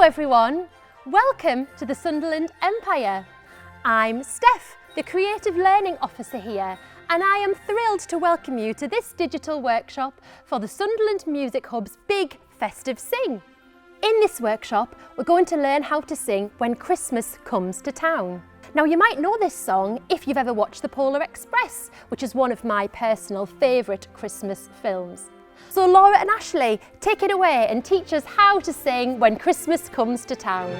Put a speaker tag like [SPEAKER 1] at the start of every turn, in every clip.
[SPEAKER 1] everyone, welcome to the Sunderland Empire. I'm Steph, the Creative Learning Officer here, and I am thrilled to welcome you to this digital workshop for the Sunderland Music Hub's Big Festive Sing. In this workshop, we're going to learn how to sing When Christmas Comes to Town. Now you might know this song if you've ever watched The Polar Express, which is one of my personal favourite Christmas films. So Laura and Ashley, take it away and teach us how to sing When Christmas Comes to Town.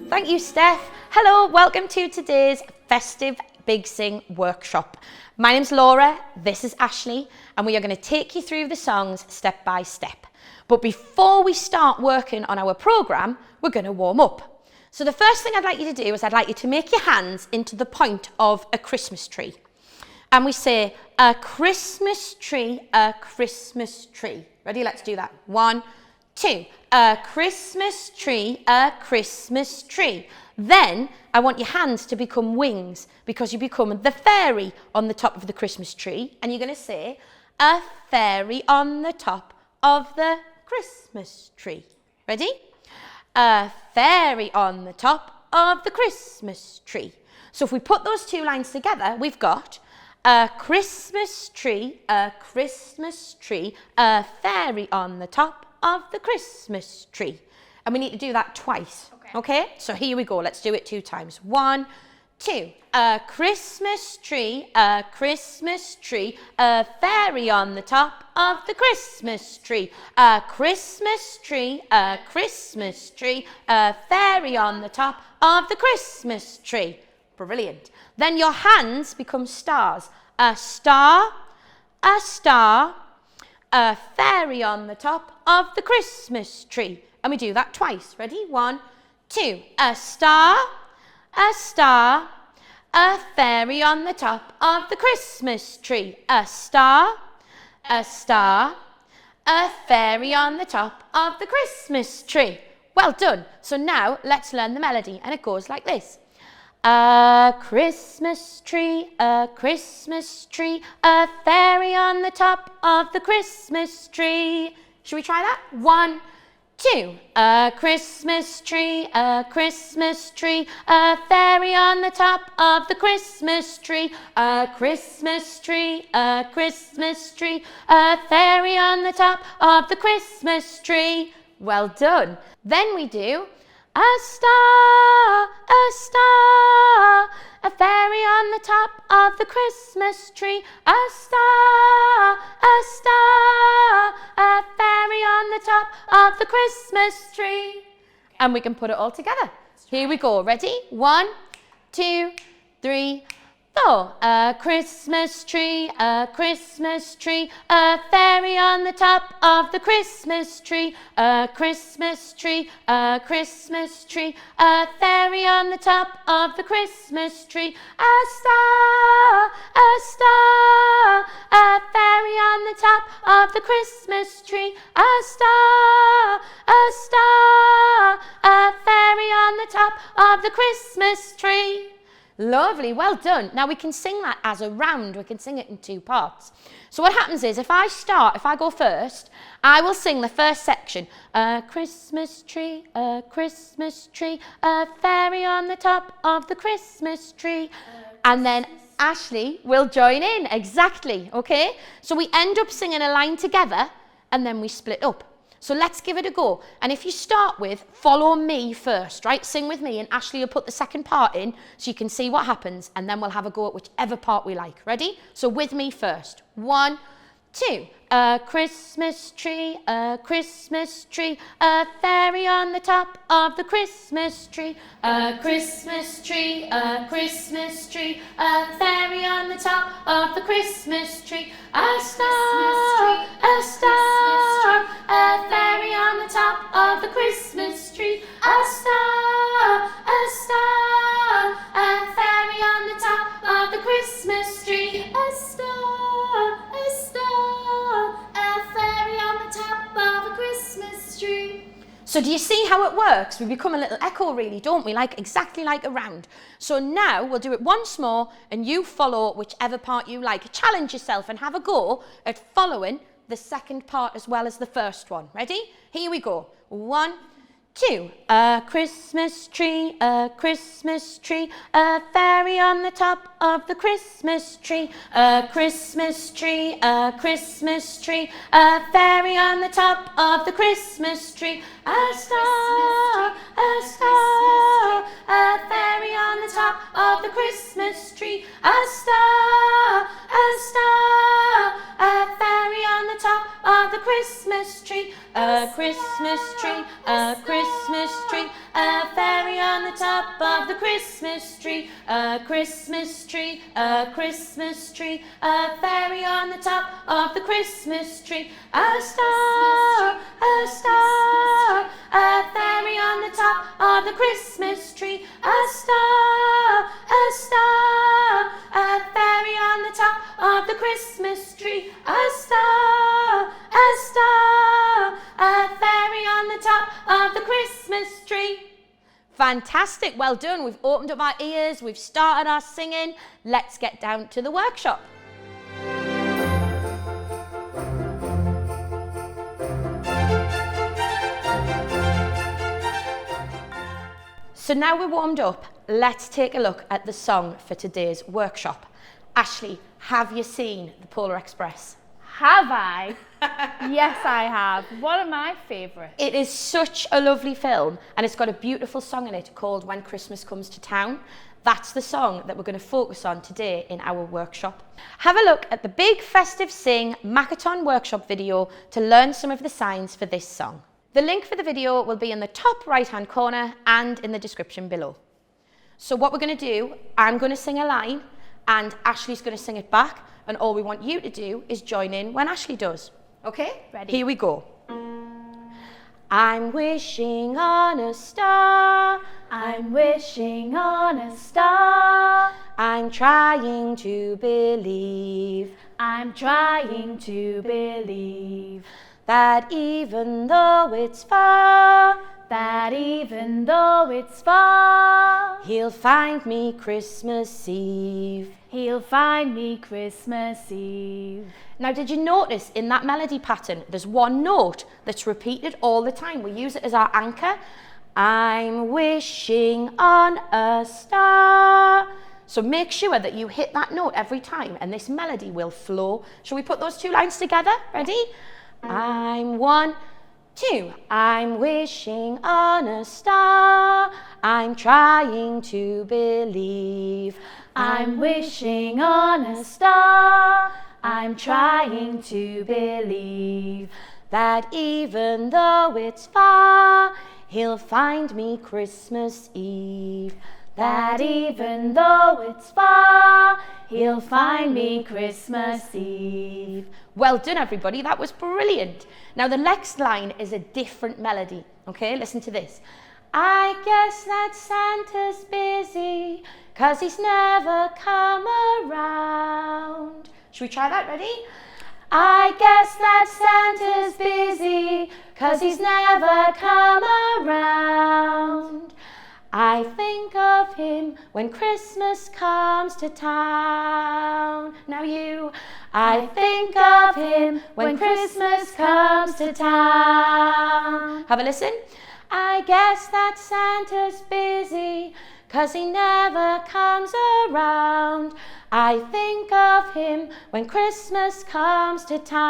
[SPEAKER 2] Thank you, Steph. Hello, welcome to today's Festive Big Sing workshop. My name's Laura, this is Ashley, and we are going to take you through the songs step by step. But before we start working on our programme, we're going to warm up. So the first thing I'd like you to do is I'd like you to make your hands into the point of a Christmas tree. And we say, a Christmas tree, a Christmas tree. Ready? Let's do that. 1, 2. A Christmas tree, a Christmas tree. Then I want your hands to become wings because you become the fairy on the top of the Christmas tree. And you're going to say, a fairy on the top of the Christmas tree. Ready? A fairy on the top of the Christmas tree. So if we put those two lines together, we've got a Christmas tree, a Christmas tree, a fairy on the top of the Christmas tree. And we need to do that twice. Okay? So here we go. Let's do it 2 times. 1, 2. A Christmas tree, a Christmas tree, a fairy on the top of the Christmas tree. A Christmas tree, a Christmas tree, a fairy on the top of the Christmas tree. Brilliant. Then your hands become stars. A star, a star, a fairy on the top of the Christmas tree. And we do that twice. Ready? 1, 2. A star, a star, a fairy on the top of the Christmas tree. A star, a star, a fairy on the top of the Christmas tree. Well done. So now let's learn the melody, and it goes like this. A Christmas tree, a Christmas tree, a fairy on the top of the Christmas tree. Should we try that? 1, 2. A Christmas tree, a Christmas tree, a fairy on the top of the Christmas tree. A Christmas tree, a Christmas tree, a fairy on the top of the Christmas tree. Well done. Then we do a star, a fairy on the top of the Christmas tree. A star, a fairy on the top of the Christmas tree. And we can put it all together. Here we go. Ready? 1, 2, 3, 4. A Christmas tree, a Christmas tree, a fairy on the top of the Christmas tree. A Christmas tree, a Christmas tree, a fairy on the top of the Christmas tree. A star, a fairy on the top of the Christmas tree. A star, a fairy on the top of the Christmas tree. Lovely, well done. Now we can sing that as a round. We can sing it in 2 parts. So what happens is if I go first, I will sing the first section. A Christmas tree, a Christmas tree, a fairy on the top of the Christmas tree. And then Ashley will join in, exactly, okay? So we end up singing a line together and then we split up. So let's give it a go. And if you start with, follow me first, right? Sing with me and Ashley will put the second part in so you can see what happens and then we'll have a go at whichever part we like. Ready? So with me first. 1, 2. A Christmas tree, a Christmas tree, a fairy on the top of the Christmas tree. A Christmas tree, a Christmas tree, a fairy on the top of the Christmas tree. A star, a star, a fairy on the top of the Christmas tree. A star, a fairy on the top of the Christmas tree. A star, a fairy on the top of a Christmas tree. So do you see how it works? We become a little echo really, don't we? Like exactly like a round. So now we'll do it once more and you follow whichever part you like. Challenge yourself and have a go at following the second part as well as the first one. Ready? Here we go. 1, 2. A Christmas tree, a fairy on the top of the Christmas tree. A Christmas tree, a fairy on the top of the Christmas tree. A star, a fairy on the top of the Christmas tree. A star, a fairy on the top of the Christmas tree. A Christmas tree, a fairy on the top of the Christmas tree. A Christmas tree, a fairy on the top of the Christmas tree. A star, a fairy on the top of the Christmas tree. A star, a fairy on the top of the Christmas tree. A star, a fairy on the top of the Christmas tree. Fantastic, well done. We've opened up our ears, we've started our singing. Let's get down to the workshop. So now we're warmed up, let's take a look at the song for today's workshop. Ashley, have you seen The Polar Express?
[SPEAKER 3] Have I? Yes, I have. One of my favourites.
[SPEAKER 2] It is such a lovely film and it's got a beautiful song in it called When Christmas Comes to Town. That's the song that we're going to focus on today in our workshop. Have a look at the Big Festive Sing Makaton workshop video to learn some of the signs for this song. The link for the video will be in the top right hand corner and in the description below. So what we're going to do, I'm going to sing a line and Ashley's going to sing it back, and all we want you to do is join in when Ashley does. Okay?
[SPEAKER 3] Ready.
[SPEAKER 2] Here we go. I'm wishing on a star.
[SPEAKER 3] I'm wishing on a star.
[SPEAKER 2] I'm trying to believe.
[SPEAKER 3] I'm trying to believe.
[SPEAKER 2] That even though it's far,
[SPEAKER 3] That even though it's far,
[SPEAKER 2] He'll find me Christmas Eve.
[SPEAKER 3] He'll find me Christmas Eve.
[SPEAKER 2] Now, did you notice in that melody pattern, there's one note that's repeated all the time. We use it as our anchor. I'm wishing on a star. So make sure that you hit that note every time and this melody will flow. Shall we put those two lines together? Ready? I'm 1, 2. I'm wishing on a star. I'm trying to believe.
[SPEAKER 3] I'm wishing on a star. I'm trying to believe.
[SPEAKER 2] That even though it's far, He'll find me Christmas Eve.
[SPEAKER 3] That even though it's far, He'll find me Christmas Eve.
[SPEAKER 2] Well done, everybody. That was brilliant. Now, the next line is a different melody. Okay, listen to this. I guess that Santa's busy 'cause he's never come around. Should we try that? Ready?
[SPEAKER 3] I guess that Santa's busy 'cause he's never come around.
[SPEAKER 2] I think of him when Christmas comes to town. Now you.
[SPEAKER 3] I think of him when Christmas comes to town.
[SPEAKER 2] Have a listen. I guess that Santa's busy 'cause he never comes around. I think of him when Christmas comes to town.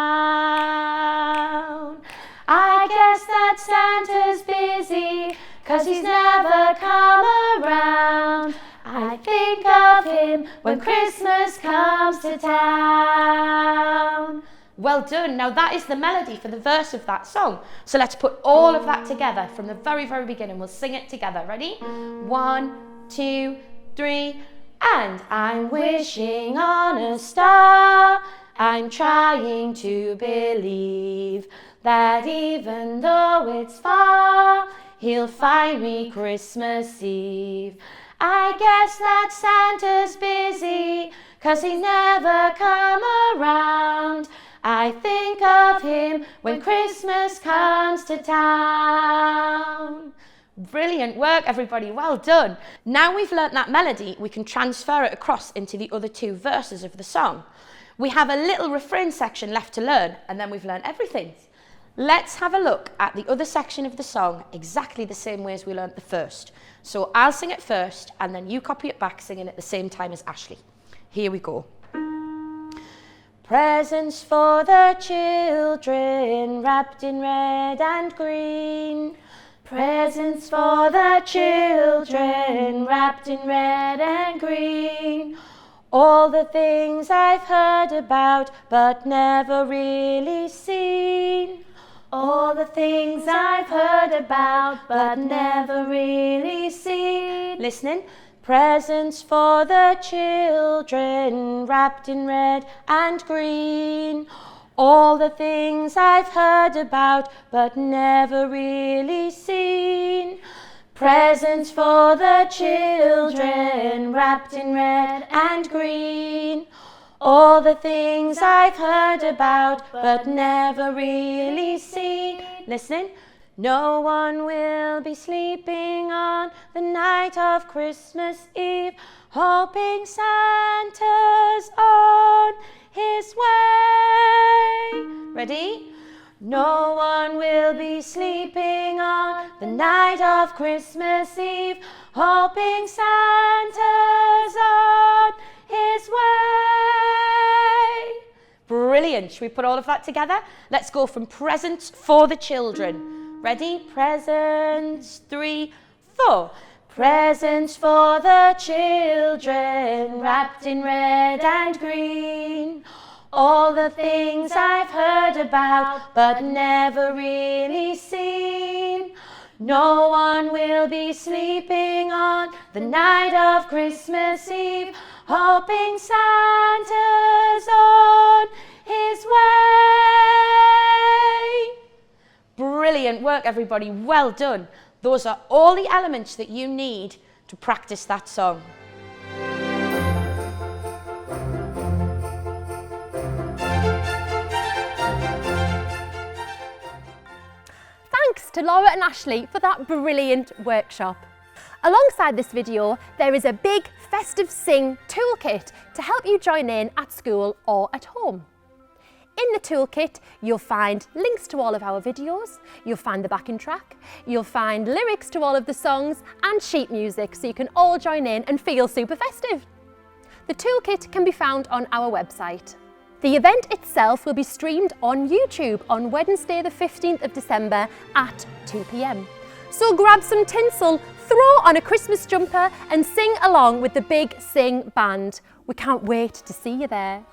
[SPEAKER 3] I guess that Santa's busy 'cause he's never come around. I think of him when Christmas comes to town.
[SPEAKER 2] Well done. Now that is the melody for the verse of that song. So let's put all of that together from the very, very beginning. We'll sing it together. Ready? 1, 2, 3. And I'm wishing on a star. I'm trying to believe that even though it's far, He'll find me Christmas Eve. I guess that Santa's busy 'cause he never come around.
[SPEAKER 3] I think of him when Christmas comes to town.
[SPEAKER 2] Brilliant work, everybody. Well done. Now we've learnt that melody, we can transfer it across into the other two verses of the song. We have a little refrain section left to learn, and then we've learnt everything. Let's have a look at the other section of the song exactly the same way as we learnt the first. So I'll sing it first, and then you copy it back, singing at the same time as Ashley. Here we go. Presents for the children, wrapped in red and green.
[SPEAKER 3] Presents for the children, wrapped in red and green.
[SPEAKER 2] All the things I've heard about, but never really seen.
[SPEAKER 3] All the things I've heard about, but never really seen.
[SPEAKER 2] Listening. Presents for the children, wrapped in red and green. All the things I've heard about, but never really seen.
[SPEAKER 3] Presents for the children, wrapped in red and green.
[SPEAKER 2] All the things I've heard about, but never really seen. Listening. No one will be sleeping on the night of Christmas Eve, hoping Santa's on his way. Ready? No one will be sleeping on the night of Christmas Eve, hoping Santa's on his way. Brilliant. Should we put all of that together? Let's go from presents for the children. Ready? Presents, 3, 4.
[SPEAKER 3] Presents for the children, wrapped in red and green. All the things I've heard about, but never really seen. No one will be sleeping on the night of Christmas Eve, hoping Santa's on his way.
[SPEAKER 2] Brilliant work, everybody. Well done. Those are all the elements that you need to practice that song.
[SPEAKER 1] Thanks to Laura and Ashley for that brilliant workshop. Alongside this video, there is a Big Festive Sing toolkit to help you join in at school or at home. In the toolkit, you'll find links to all of our videos, you'll find the backing track, you'll find lyrics to all of the songs and sheet music so you can all join in and feel super festive. The toolkit can be found on our website. The event itself will be streamed on YouTube on Wednesday the 15th of December at 2 p.m. So grab some tinsel, throw on a Christmas jumper and sing along with the Big Sing band. We can't wait to see you there.